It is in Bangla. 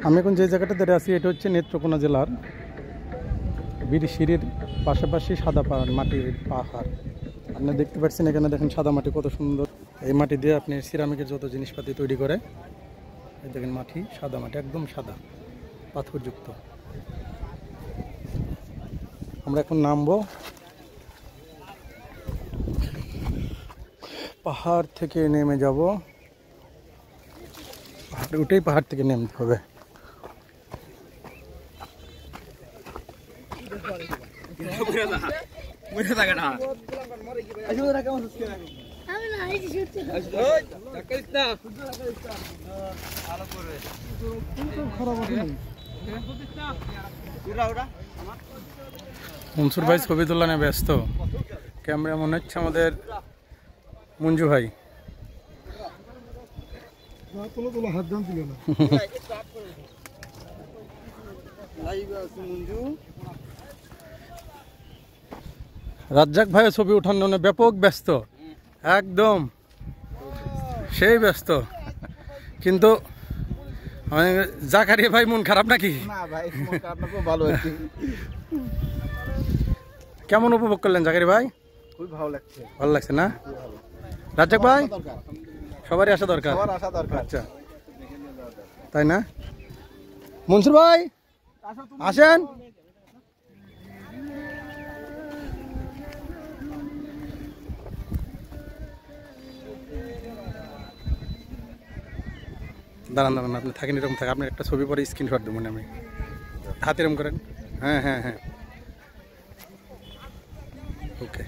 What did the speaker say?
আমি এখন যে জায়গাটা দাঁড়িয়ে আছি এটা হচ্ছে নেত্রকোনা জেলার বীরশিরির পাশাপাশি সাদা মাটির পাহাড়। আপনি দেখতে পাচ্ছেন এখানে দেখেন সাদা মাটি কত সুন্দর। এই মাটি দিয়ে আপনি সিরামিকের যত জিনিসপাতি তৈরি করে। এই দেখেন মাটি, সাদা মাটি, একদম সাদা পাথরযুক্ত। আমরা এখন নামবো পাহাড় থেকে, নেমে যাব। পাহাড় উঠেই পাহাড় থেকে নামতে হবে। মনসুর ভাই ছবি তোলা নিয়ে ব্যস্ত। ক্যামেরা মনে হচ্ছে আমাদের মঞ্জু ভাই। রাজ্জাক ভাই ছবি উঠানো ব্যাপক ব্যস্ত, একদম সেই ব্যস্ত। কিন্তু জাকারিয়া ভাই মন খারাপ নাকি? কেমন উপভোগ করলেন জাকারিয়া ভাই? খুব ভালো লাগছে। ভালো লাগছে না রাজ্জাক ভাই? সবারই আসা দরকার। আচ্ছা তাই না? মনসুর ভাই আসেন। দাঁড়ান দাঁড়ান, আপনি থাকেন এরকম থাকে। আপনার একটা ছবি পরে স্ক্রিনশট দেবো আমি, হাতে এরকম করেন। হ্যাঁ হ্যাঁ হ্যাঁ, ওকে।